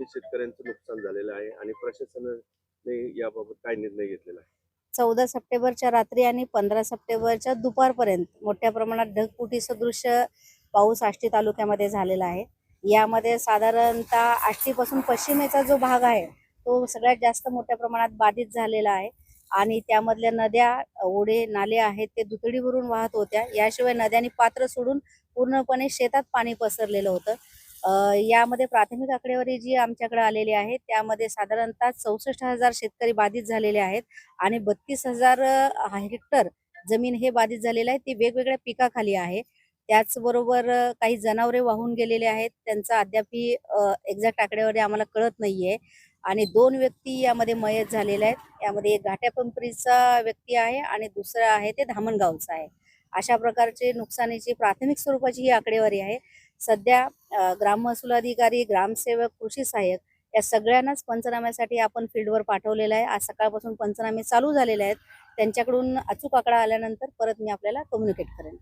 किती शेतकऱ्यांचं नुकसान झालेलं आहे आणि प्रशासनाने याबाबत काय निर्णय घेतलेला आहे? 14 सप्टेंबरच्या रात्री आणि 15 सप्टेंबरच्या दुपारपर्यंत मोठ्या प्रमाणात ढगफुटी सदृश पाऊस आष्टी तालुक्यामध्ये झालेला आहे. यामध्ये साधारणतः आष्टीपासून पश्चिमेचा जो भाग आहे तो सगळ्यात जास्त मोठ्या प्रमाणात बाधित झालेला आहे आणि त्यामधल्या नद्या, ओढे, नाले आहेत ते दुथडी भरून वाहत होत्या. याशिवाय नद्यांनी पात्र सोडून पूर्णपणे शेतात पाणी पसरलेलं होतं. यामध्ये प्राथमिक आकडेवारी जी आमच्याकडे आलेली आहे त्यामध्ये साधारणतः 64,000 शेतकरी बाधित झालेले आहेत आणि 32,000 हेक्टर जमीन हे बाधित झालेलं आहे. ती वेगवेगळ्या पिकाखाली आहे. त्याचबरोबर काही जनावरे वाहून गेलेले आहेत. त्यांचा अद्यापही एक्झॅक्ट आकडेवारी आम्हाला कळत नाहीये आणि 2 व्यक्ती यामध्ये मयत झालेले आहेत. यामध्ये एक घाट्यापिंपरीचा व्यक्ती आहे आणि दुसरा आहे ते धामणगावचा आहे. अशा प्रकारचे नुकसानीची प्राथमिक स्वरूपाची ही आकडेवारी आहे. सध्या ग्राम महसूल अधिकारी, ग्रामसेवक, कृषी सहाय्यक या सगळ्यांनाच पंचनाम्यासाठी आपण फील्डवर पाठवलेलं आहे. आज सकाळपासून पंचनामे चालू झालेले आहेत. त्यांच्याकडून अचूक आकडा आल्यानंतर परत मी आपल्याला कम्युनिकेट करेन.